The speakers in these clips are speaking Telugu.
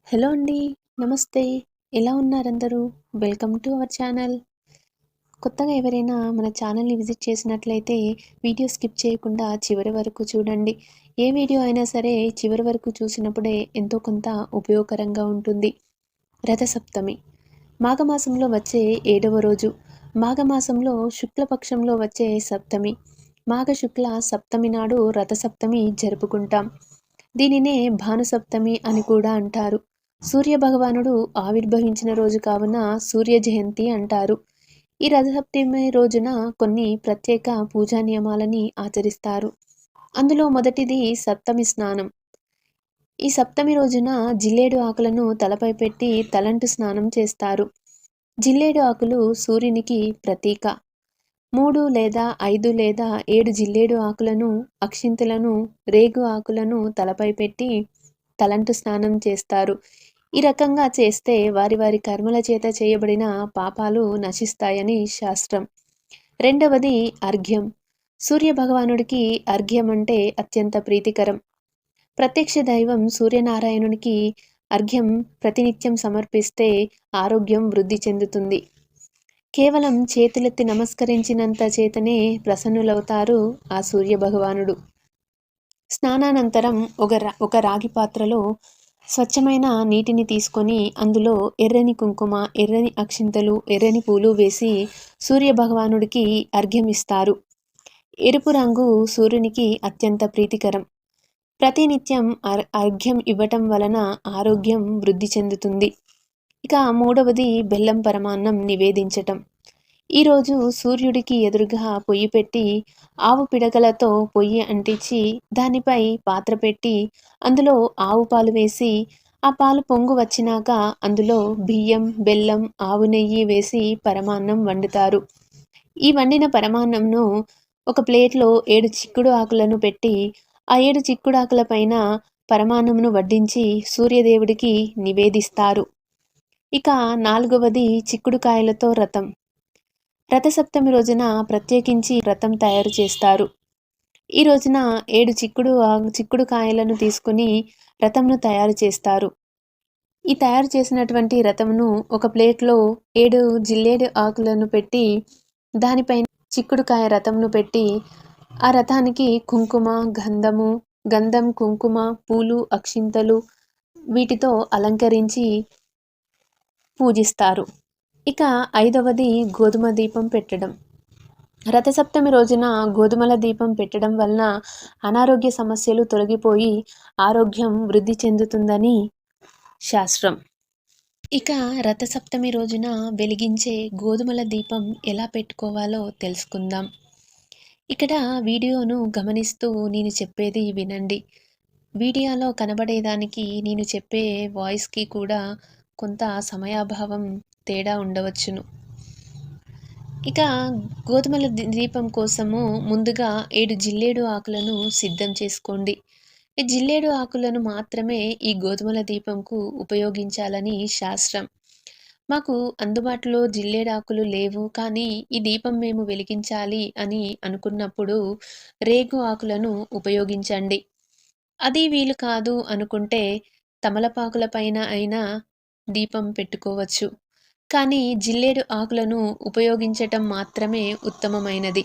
హలో అండి. నమస్తే. ఎలా ఉన్నారందరూ? Welcome to our channel. కొత్తగా ఎవరైనా మన ఛానల్‌ని విజిట్ చేసినట్లయితే వీడియో స్కిప్ చేయకుండా చివరి వరకు చూడండి. ఏ వీడియో అయినా సరే చివరి వరకు చూసినప్పుడే ఎంతో కొంత ఉపయోగకరంగా ఉంటుంది. రథసప్తమి మాఘమాసంలో వచ్చే 7వ రోజు. మాఘమాసంలో శుక్లపక్షంలో వచ్చే సప్తమి. మాఘ శుక్ల సప్తమి నాడు రథసప్తమి జరుపుకుంటాం. దీనినే భానుసప్తమి అని కూడా అంటారు. సూర్యభగవానుడు ఆవిర్భవించిన రోజు కావున సూర్య జయంతి అంటారు. ఈ రథసప్తమి రోజున కొన్ని ప్రత్యేక పూజా నియమాలని ఆచరిస్తారు. అందులో మొదటిది సప్తమి స్నానం. ఈ సప్తమి రోజున జిల్లేడు ఆకులను తలపై పెట్టి తలంటు స్నానం చేస్తారు. జిల్లేడు ఆకులు సూర్యునికి ప్రతీక. 3 లేదా 5 లేదా 7 జిల్లేడు ఆకులను, అక్షింతలను, రేగు ఆకులను తలపై పెట్టి తలంటు స్నానం చేస్తారు. ఈ రకంగా చేస్తే వారి వారి కర్మల చేత చేయబడిన పాపాలు నశిస్తాయని శాస్త్రం. రెండవది అర్ఘ్యం. సూర్యభగవానుడికి అర్ఘ్యం అంటే అత్యంత ప్రీతికరం. ప్రత్యక్ష దైవం సూర్యనారాయణునికి అర్ఘ్యం ప్రతినిత్యం సమర్పిస్తే ఆరోగ్యం వృద్ధి చెందుతుంది. కేవలం చేతులెత్తి నమస్కరించినంత చేతనే ప్రసన్నులవుతారు ఆ సూర్యభగవానుడు. స్నానానంతరం ఒక రాగి పాత్రలో స్వచ్ఛమైన నీటిని తీసుకొని అందులో ఎర్రని కుంకుమ, ఎర్రని అక్షింతలు, ఎర్రని పూలు వేసి సూర్యభగవానుడికి అర్ఘ్యం ఇస్తారు. ఎరుపు రంగు సూర్యునికి అత్యంత ప్రీతికరం. ప్రతినిత్యం అర్ఘ్యం ఇవ్వటం వలన ఆరోగ్యం వృద్ధి చెందుతుంది. ఇక మూడవది బెల్లం పరమాన్నం నివేదించటం. ఈరోజు సూర్యుడికి ఎదురుగా పొయ్యి పెట్టి ఆవు పిడకలతో పొయ్యి అంటించి దానిపై పాత్ర పెట్టి అందులో ఆవు పాలు వేసి ఆ పాలు పొంగు వచ్చినాక అందులో బియ్యం, బెల్లం, ఆవు నెయ్యి వేసి పరమాన్నం వండుతారు. ఈ వండిన పరమాన్నంను ఒక ప్లేట్లో 7 చిక్కుడు ఆకులను పెట్టి ఆ 7 చిక్కుడు ఆకుల పైన పరమాన్నంను వడ్డించి సూర్యదేవుడికి నివేదిస్తారు. ఇక నాలుగవది చిక్కుడుకాయలతో రథం. రథసప్తమి రోజున ప్రత్యేకించి రథం తయారు చేస్తారు. ఈ రోజున 7 చిక్కుడు కాయలను తీసుకుని రథంను తయారు చేస్తారు. ఈ తయారు చేసినటువంటి రథమును ఒక ప్లేట్లో 7 జిల్లేడు ఆకులను పెట్టి దానిపైన చిక్కుడుకాయ రథంను పెట్టి ఆ రథానికి కుంకుమ, గంధం, కుంకుమ, పూలు, అక్షింతలు వీటితో అలంకరించి పూజిస్తారు. ఇక ఐదవది గోధుమ దీపం పెట్టడం. రథసప్తమి రోజున గోధుమల దీపం పెట్టడం వలన అనారోగ్య సమస్యలు తొలగిపోయి ఆరోగ్యం వృద్ధి చెందుతుందని శాస్త్రం. ఇక రథసప్తమి రోజున వెలిగించే గోధుమల దీపం ఎలా పెట్టుకోవాలో తెలుసుకుందాం. ఇక్కడ వీడియోను గమనిస్తూ నేను చెప్పేది వినండి. వీడియోలో కనబడేదానికి నేను చెప్పే వాయిస్కి కూడా కొంత సమయాభావం తేడా ఉండవచ్చును. ఇక గోధుమల దీపం కోసము ముందుగా 7 జిల్లేడు ఆకులను సిద్ధం చేసుకోండి. ఈ జిల్లేడు ఆకులను మాత్రమే ఈ గోధుమల దీపంకు ఉపయోగించాలని శాస్త్రం. మాకు అందుబాటులో జిల్లేడు ఆకులు లేవు, కానీ ఈ దీపం మేము వెలిగించాలి అని అనుకున్నప్పుడు రేగు ఆకులను ఉపయోగించండి. అది వీలు కాదు అనుకుంటే తమలపాకుల పైన అయినా దీపం పెట్టుకోవచ్చు. కానీ జిల్లేడు ఆకులను ఉపయోగించటం మాత్రమే ఉత్తమమైనది.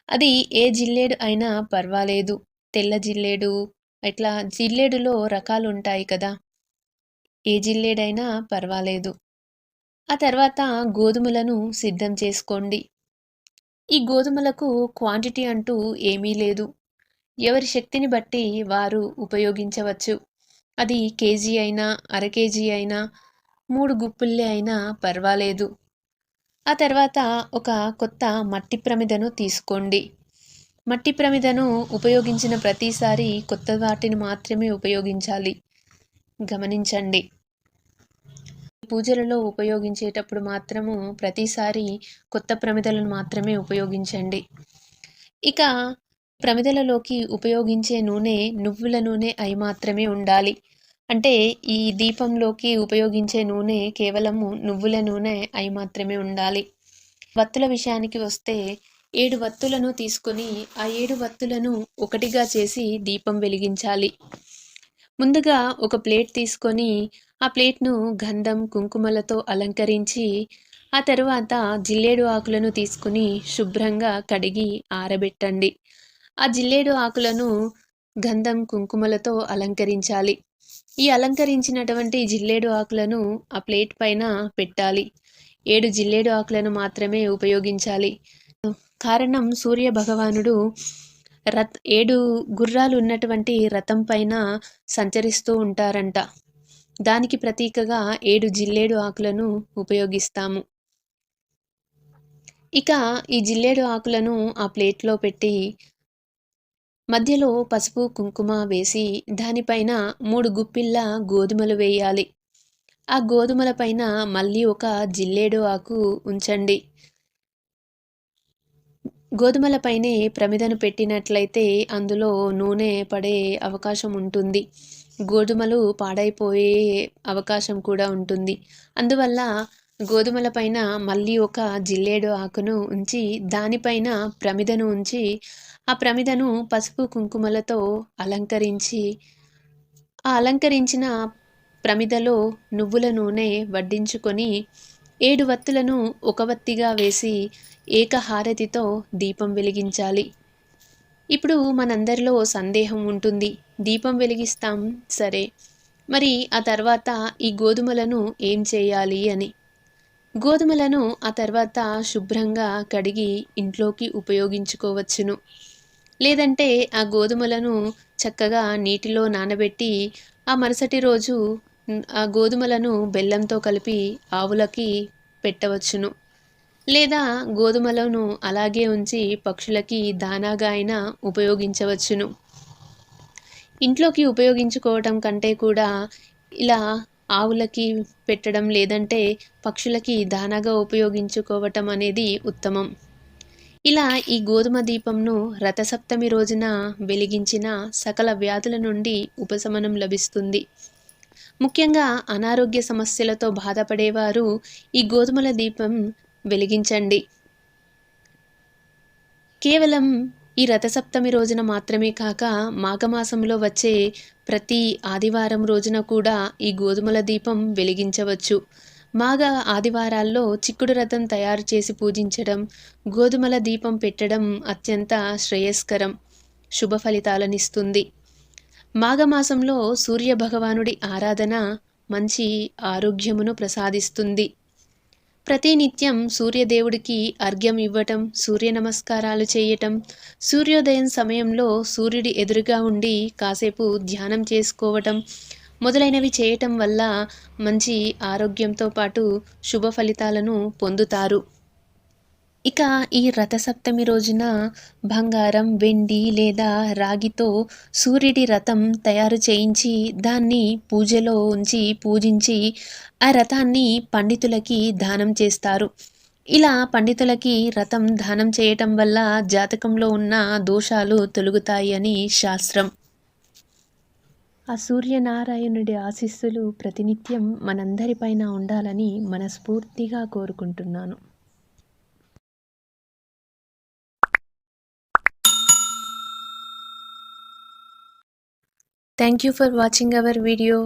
అది ఏ జిల్లేడు అయినా పర్వాలేదు. తెల్ల జిల్లేడు, ఇట్లా జిల్లేడులో రకాలు ఉంటాయి కదా! ఏ జిల్లేడైనా పర్వాలేదు. ఆ తర్వాత గోధుమలను సిద్ధం చేసుకోండి. ఈ గోధుమలకు క్వాంటిటీ అంటూ ఏమీ లేదు. ఎవరి శక్తిని బట్టి వారు ఉపయోగించవచ్చు. అది కేజీ అయినా, అర కేజీ అయినా, 3 గుప్పిళ్ళే అయినా పర్వాలేదు. ఆ తర్వాత ఒక కొత్త మట్టి ప్రమిదను తీసుకోండి. మట్టి ప్రమిదను ఉపయోగించిన ప్రతిసారి కొత్త వాటిని మాత్రమే ఉపయోగించాలి. గమనించండి. పూజలలో ఉపయోగించేటప్పుడు మాత్రము ప్రతిసారి కొత్త ప్రమిదలను మాత్రమే ఉపయోగించండి. ఇక ప్రమిదలలోకి ఉపయోగించే నూనె నువ్వుల నూనె అయి మాత్రమే ఉండాలి. అంటే ఈ దీపంలోకి ఉపయోగించే నూనె కేవలము నువ్వుల నూనె అయి మాత్రమే ఉండాలి. వత్తుల విషయానికి వస్తే 7 వత్తులను తీసుకొని ఆ 7 వత్తులను ఒకటిగా చేసి దీపం వెలిగించాలి. ముందుగా ఒక ప్లేట్ తీసుకొని ఆ ప్లేట్‌ను గంధం, కుంకుమలతో అలంకరించి, ఆ తరువాత జిల్లేడు ఆకులను తీసుకొని శుభ్రంగా కడిగి ఆరబెట్టండి. ఆ జిల్లేడు ఆకులను గంధం, కుంకుమలతో అలంకరించాలి. ఈ అలంకరించినటువంటి జిల్లేడు ఆకులను ఆ ప్లేట్ పైన పెట్టాలి. 7 జిల్లేడు ఆకులను మాత్రమే ఉపయోగించాలి. కారణం సూర్య భగవానుడు 7 గుర్రాలు ఉన్నటువంటి రథం పైన సంచరిస్తూ ఉంటారంట. దానికి ప్రతీకగా 7 జిల్లేడు ఆకులను ఉపయోగిస్తాము. ఇక ఈ జిల్లేడు ఆకులను ఆ ప్లేట్‌లో పెట్టి మధ్యలో పసుపు, కుంకుమ వేసి దానిపైన 3 గుప్పిళ్ళ గోధుమలు వేయాలి. ఆ గోధుమల పైన మళ్ళీ ఒక జిల్లేడు ఆకు ఉంచండి. గోధుమలపైనే ప్రమిదను పెట్టినట్లయితే అందులో నూనె పడే అవకాశం ఉంటుంది. గోధుమలు పాడైపోయే అవకాశం కూడా ఉంటుంది. అందువల్ల గోధుమల పైన మళ్ళీ ఒక జిల్లేడు ఆకును ఉంచి, దానిపైన ప్రమిదను ఉంచి, ఆ ప్రమిదను పసుపు, కుంకుమలతో అలంకరించి, ఆ అలంకరించిన ప్రమిదలో నువ్వుల నూనె వడ్డించుకొని 7 వత్తులను ఒక వత్తిగా వేసి ఏకహారతితో దీపం వెలిగించాలి. ఇప్పుడు మనందరిలో సందేహం ఉంటుంది. దీపం వెలిగిస్తాం సరే. మరి ఆ తర్వాత ఈ గోధుమలను ఏం చేయాలి అని. గోధుమలను ఆ తర్వాత శుభ్రంగా కడిగి ఇంట్లోకి ఉపయోగించుకోవచ్చును. లేదంటే ఆ గోధుమలను చక్కగా నీటిలో నానబెట్టి ఆ మరుసటి రోజు ఆ గోధుమలను బెల్లంతో కలిపి ఆవులకి పెట్టవచ్చును. లేదా గోధుమలను అలాగే ఉంచి పక్షులకి దానాగా అయినా ఉపయోగించవచ్చును. ఇంట్లోకి ఉపయోగించుకోవటం కంటే కూడా ఇలా ఆవులకి పెట్టడం, లేదంటే పక్షులకి దానాగా ఉపయోగించుకోవటం అనేది ఉత్తమం. ఇలా ఈ గోధుమ దీపంను రథసప్తమి రోజున వెలిగించిన సకల వ్యాధుల నుండి ఉపశమనం లభిస్తుంది. ముఖ్యంగా అనారోగ్య సమస్యలతో బాధపడేవారు ఈ గోధుమల దీపం వెలిగించండి. కేవలం ఈ రథసప్తమి రోజున మాత్రమే కాక మాఘమాసంలో వచ్చే ప్రతి ఆదివారం రోజున కూడా ఈ గోధుమల దీపం వెలిగించవచ్చు. మాఘ ఆదివారాల్లో చిక్కుడు రథం తయారు చేసి పూజించడం, గోధుమల దీపం పెట్టడం అత్యంత శ్రేయస్కరం, శుభ ఫలితాలనిస్తుంది. మాఘమాసంలో సూర్య భగవానుడి ఆరాధన మంచి ఆరోగ్యమును ప్రసాదిస్తుంది. ప్రతినిత్యం సూర్యదేవుడికి అర్ఘ్యం ఇవ్వటం, సూర్య నమస్కారాలు చేయటం, సూర్యోదయం సమయంలో సూర్యుడి ఎదురుగా ఉండి కాసేపు ధ్యానం చేసుకోవటం మొదలైనవి చేయటం వల్ల మంచి ఆరోగ్యంతో పాటు శుభ ఫలితాలను పొందుతారు. ఇక ఈ రథసప్తమి రోజున బంగారం, వెండి లేదా రాగితో సూర్యుడి రథం తయారు చేయించి దాన్ని పూజలో ఉంచి పూజించి ఆ రథాన్ని పండితులకి దానం చేస్తారు. ఇలా పండితులకి రథం దానం చేయటం వల్ల జాతకంలో ఉన్న దోషాలు తొలగుతాయి అని శాస్త్రం. ఆ సూర్యనారాయణుడి ఆశీస్సులు ప్రతినిత్యం మనందరిపైన ఉండాలని మనస్ఫూర్తిగా కోరుకుంటున్నాను. Thank you for watching our video.